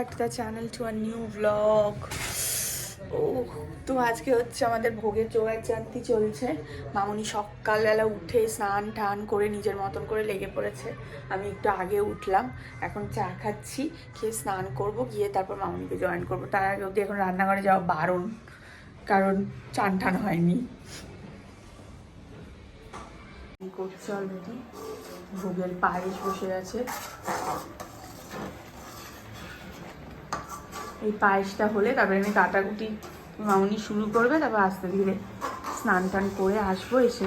Back to the channel to a new vlog. ও তো আজকে হচ্ছে আমাদের ভোগের জোগাড় জানতি চলছে। মামুনি সকালবেলা উঠে স্নান টান করে নিজের মতন করে লেগে পড়েছে। আমি একটু আগে উঠলাম, এখন চা খাচ্ছি, খেয়ে স্নান করব, গিয়ে তারপর মামুনিকে জয়েন করবো। তার আগে অবধি এখন রান্নাঘরে যাওয়া বারণ, কারণ চান টান হয়নি। করছে অলরেডি, ভোগের পায়েস বসে আছে। এই পায়েসটা হলে তারপরে আমি কাটাকুটি মামুনি শুরু করবে, তারপর আস্তে ধীরে স্নান টান করে আসবো, এসে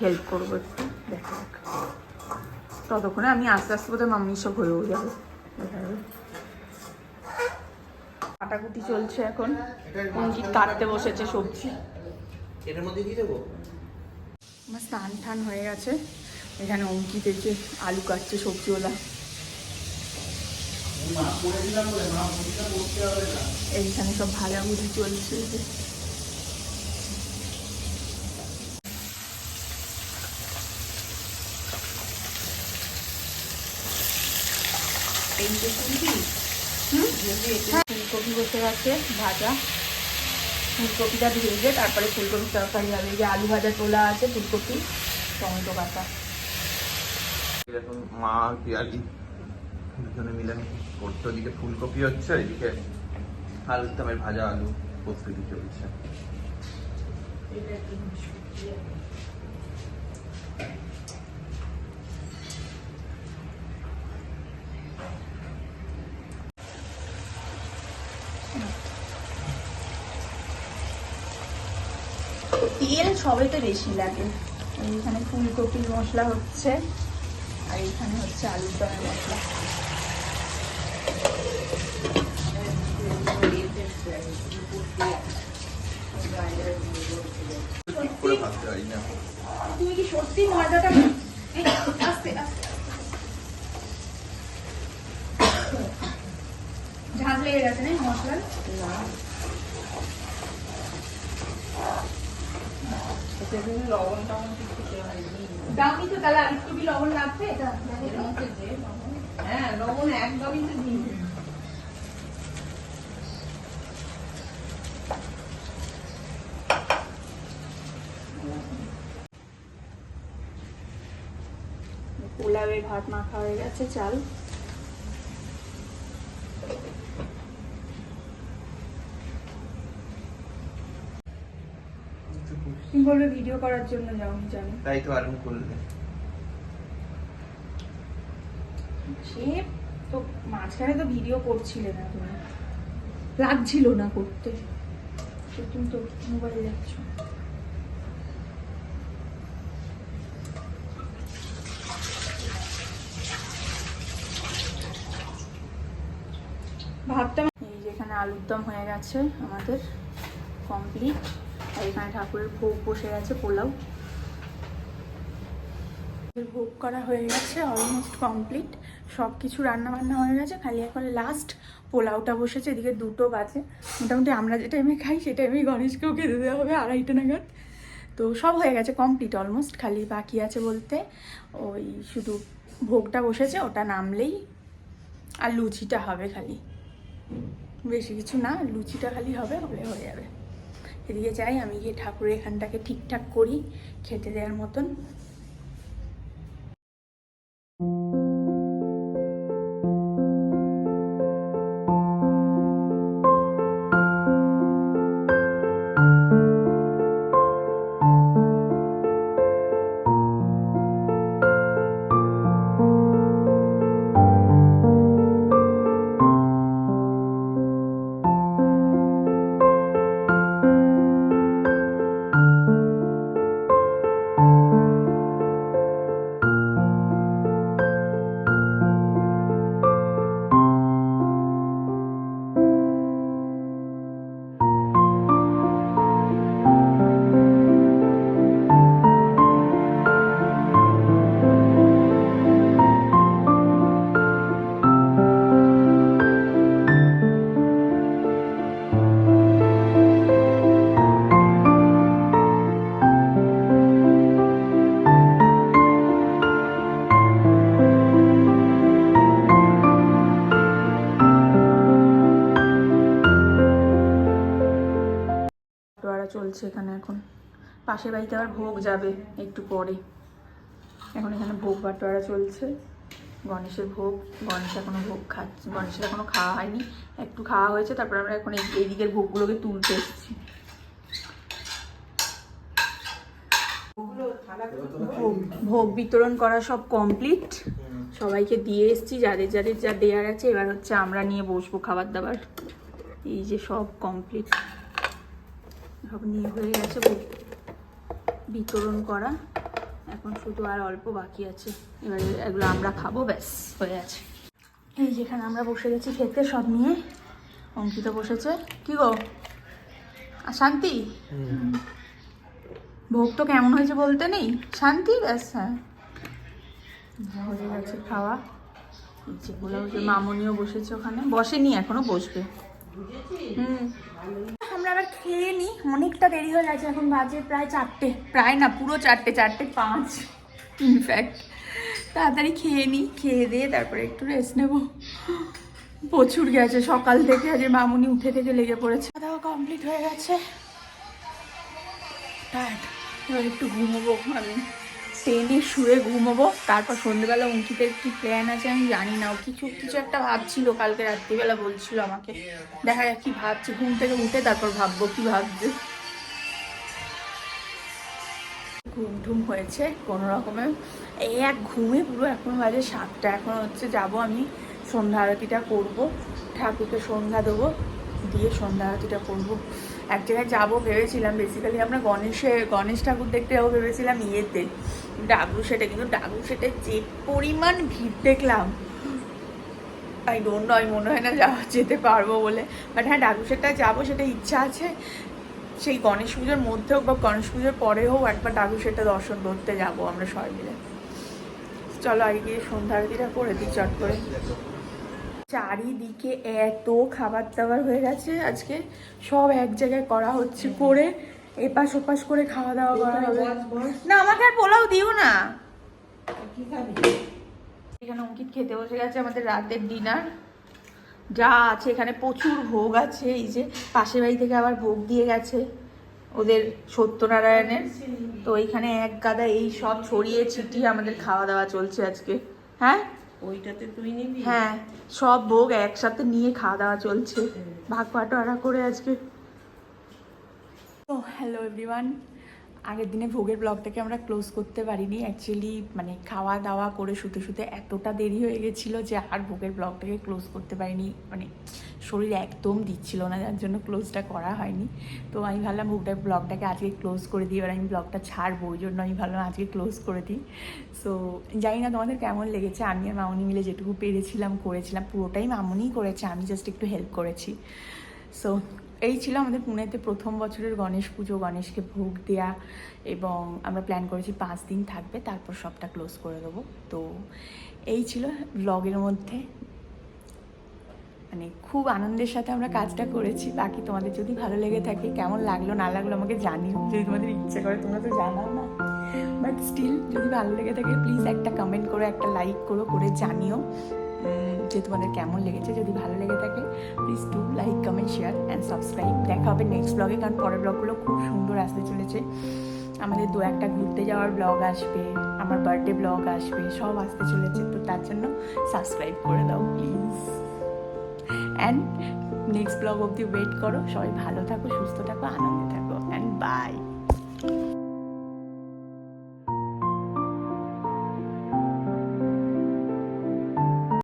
হেল্প করবো একটু, দেখা যাক। ততক্ষণে আমি আস্তে আস্তে বোধহয় মামুনি সব হয়েও যাবে, দেখা যাবে। কাটাকুটি চলছে এখন, অঙ্কিত কাটতে বসেছে সবজি। এটার মধ্যে দিয়ে দেবো। আমার স্নান টান হয়ে গেছে, এখানে অঙ্কিতের যে আলু কাটছে সবজিওয়ালা। এইখানে সব ভাজাভুজি চলছে। এই যে ফুলকপি বসে গেছে ভাজা, ফুলকপিটা ভেজে তারপরে ফুলকপির তরকারি হবে। যে আলু ভাজা তোলা আছে, ফুলকপি টমেটো কাটা। এরকম মা পিয়ালি দুজনে মিলে করতে, ওদিকে ফুলকপি হচ্ছে, এদিকে আলুর দমের ভাজা আলু প্রস্তুতি চলছে। তেল সবেতে বেশি লাগে। এইখানে ফুলকপির মশলা হচ্ছে, আর এইখানে হচ্ছে আলুর দমের মশলা। করে ভাবতে পারি না। তুমি কি সত্যি ময়দাটা আস্তে আস্তে ঝাঁজ লেগে গেছে না মশলার? লবণ টবণ কিছু দেওয়া হয়নি। দামি তো, তাহলে আর একটু কি লবণ লাগবে? হ্যাঁ, লবণ একদমই তো দিন। পোলাওয়ের ভাত মাখা হয়ে গেছে, চাল। তুমি বলবে ভিডিও করার জন্য যাওনি, জানি। তাই তো আরম্ভ করলে। সে তো মাঝখানে তো ভিডিও করছিলে না, তুমি লাগছিল না করতে, তুমি তো মোবাইল দেখছো। ভাবতাম এই যেখানে আলুর দম হয়ে গেছে আমাদের কমপ্লিট, আর এখানে ঠাকুরের ভোগ বসে গেছে, পোলাও ভোগ করা হয়ে গেছে, অলমোস্ট কমপ্লিট। সব কিছু রান্না বান্না হয়ে গেছে, খালি এখন লাস্ট পোলাওটা বসেছে। এদিকে 2টো বাজে, মোটামুটি আমরা যে টাইমে খাই সে টাইমেই গণেশকেও খেতে দেওয়া হবে 2:30 নাগাদ। তো সব হয়ে গেছে কমপ্লিট অলমোস্ট, খালি বাকি আছে বলতে ওই শুধু ভোগটা বসেছে, ওটা নামলেই আর লুচিটা হবে, খালি বেশি কিছু না, লুচিটা খালি হবে, হলে হয়ে যাবে। এদিকে যাই, আমি গিয়ে ঠাকুরের এখানটাকে ঠিকঠাক করি খেতে দেওয়ার মতন। চলছে এখানে এখন। পাশের বাড়িতে আবার ভোগ যাবে একটু পরে, এখন এখানে ভোগ বাটোয়ারা চলছে। গণেশের ভোগ, গণেশ এখনো ভোগ খাচ্ছে, গণেশের এখনো খাওয়া হয়নি, একটু খাওয়া হয়েছে। তারপর আমরা এখন এই দিকের ভোগগুলোকে তুলতে এসেছি। ভোগ বিতরণ করা সব কমপ্লিট, সবাইকে দিয়ে এসেছি যাদের যাদের যা দেওয়ার আছে। এবার হচ্ছে আমরা নিয়ে বসবো খাবার দাবার। এই যে সব কমপ্লিট, সব নিয়ে হয়ে গেছে ভোগ বিতরণ করা, এখন শুধু আর অল্প বাকি আছে। এবারে এগুলো আমরা খাবো, ব্যাস হয়ে আছে। এই যেখানে আমরা বসে গেছি খেতে সব নিয়ে, অঙ্কিতা বসেছে। কি গো শান্তি, ভোগ তো কেমন হয়েছে বলতে নেই, শান্তি ব্যাস। হ্যাঁ হয়ে গেছে খাওয়া। যেগুলো মামনিও বসেছে ওখানে, বসেনি এখনো, বসবে। আমরা আবার খেয়ে নিই, অনেকটা দেরি হয়ে গেছে, এখন বাজে প্রায় 4টে, প্রায় না পুরো 4টে, 4:05 ইনফ্যাক্ট। তাড়াতাড়ি খেয়ে নিই, খেয়ে দিয়ে তারপরে একটু রেস্ট নেব। প্রচুর গেছে সকাল থেকে, আজ মামুনি উঠে থেকে লেগে পড়েছে। খাওয়া কমপ্লিট হয়ে গেছে, এবার একটু ঘুমোবো আমি, ট্রেনে শুয়ে ঘুমোবো। তারপর সন্ধ্যেবেলা অঙ্কিতের কি প্ল্যান আছে আমি জানি না, ও কিছু একটা ভাবছিল কালকে রাত্রিবেলা, বলছিল আমাকে, দেখা যাক কি ভাবছে। ঘুম থেকে উঠে তারপর ভাববো কি ভাবছে। ঘুম ঠুম হয়েছে কোনো রকমে, এই এক ঘুমে পুরো এখন বাজে 7টা। এখন হচ্ছে যাব আমি সন্ধ্যা আরতিটা করবো, ঠাকুরকে সন্ধ্যা দেবো, দিয়ে সন্ধ্যা আরতিটা করবো। এক জায়গায় যাবো ভেবেছিলাম, বেসিক্যালি আমরা গণেশ ঠাকুর দেখতে যাবো ভেবেছিলাম ইয়েতে, ডাগু সেটে। কিন্তু ডাগু সেটে যে পরিমাণ ভিড় দেখলাম, আই ডোন্ট নো, আমি মনে হয় না যেতে পারবো বলে। বাট হ্যাঁ, ডাগু সেটটা যাবো, সেটা ইচ্ছা আছে। সেই গণেশ পুজোর মধ্যে হোক বা গণেশ পুজোর পরে হোক, একবার ডাগু সেটটা দর্শন করতে যাবো আমরা সবাই মিলে। চলো আগে গিয়ে সন্ধ্যা আরতিটা করে দিই চট করে। চারিদিকে এত খাবার দাবার হয়ে গেছে আজকে, সব এক জায়গায় করা হচ্ছে, করে এপাশ ওপাশ করে খাওয়া দাওয়া করা হবে। না আমাকে আর পোলাও দিও না। এখানে অঙ্কিত খেতে বসে গেছে আমাদের রাতের ডিনার যা আছে। এখানে প্রচুর ভোগ আছে, এই যে পাশের বাড়ি থেকে আবার ভোগ দিয়ে গেছে ওদের সত্যনারায়ণের। তো এইখানে এক গাদা এই সব ছড়িয়ে ছিটিয়ে আমাদের খাওয়া দাওয়া চলছে আজকে। হ্যাঁ ওইটাতে তুই নিবি? হ্যাঁ, সব ভোগ একসাথে নিয়ে খাওয়া দাওয়া চলছে, ভাগ বাটোয়ারা করে আজকে। তো হ্যালো এভরিওয়ান, আগের দিনে ভোগের ব্লগটাকে আমরা ক্লোজ করতে পারিনি অ্যাকচুয়ালি, মানে খাওয়া দাওয়া করে শুতে শুতে এতটা দেরি হয়ে গেছিলো যে আর ভোগের ব্লগটাকে ক্লোজ করতে পারিনি, মানে শরীর একদম দিচ্ছিল না, যার জন্য ক্লোজটা করা হয়নি। তো আমি ভাবলাম ভোগটার ব্লগটাকে আজকে ক্লোজ করে দিই, এবার আমি ব্লগটা ছাড়বো, ওই জন্য আমি ভাবলাম আজকে ক্লোজ করে দিই। সো জানি না তোমাদের কেমন লেগেছে, আমি আর মামনি মিলে যেটুকু পেরেছিলাম করেছিলাম, পুরোটাই মামনিই করেছে, আমি জাস্ট একটু হেল্প করেছি। সো এই ছিল আমাদের পুনেতে প্রথম বছরের গণেশ পুজো, গণেশকে ভোগ দেওয়া, এবং আমরা প্ল্যান করেছি 5 দিন থাকবে, তারপর সবটা ক্লোজ করে দেবো। তো এই ছিল ব্লগের মধ্যে, মানে খুব আনন্দের সাথে আমরা কাজটা করেছি। বাকি তোমাদের যদি ভালো লেগে থাকে, কেমন লাগলো না লাগলো আমাকে জানিও, যদি তোমাদের ইচ্ছে করে, তোমরা তো জানাও না, বাট স্টিল যদি ভালো লেগে থাকে প্লিজ একটা কমেন্ট করো, একটা লাইক করে জানিও যে তোমাদের কেমন লেগেছে। যদি ভালো লেগে থাকে please do like, comment, share and subscribe. দেখা হবে নেক্সট ব্লগে, কারণ পরের ব্লগগুলো খুব সুন্দর আসতে চলেছে। আমাদের 2-1টা ঘুরতে যাওয়ার ব্লগ আসবে, আমার বার্থডে ব্লগ আসবে, সব আসতে চলেছে। তো তার জন্য সাবস্ক্রাইব করে দাও প্লিজ, অ্যান্ড নেক্সট ব্লগ অবধি ওয়েট করো। সবাই ভালো থাকো, সুস্থ থাকো, আনন্দে থাকো, অ্যান্ড বাই।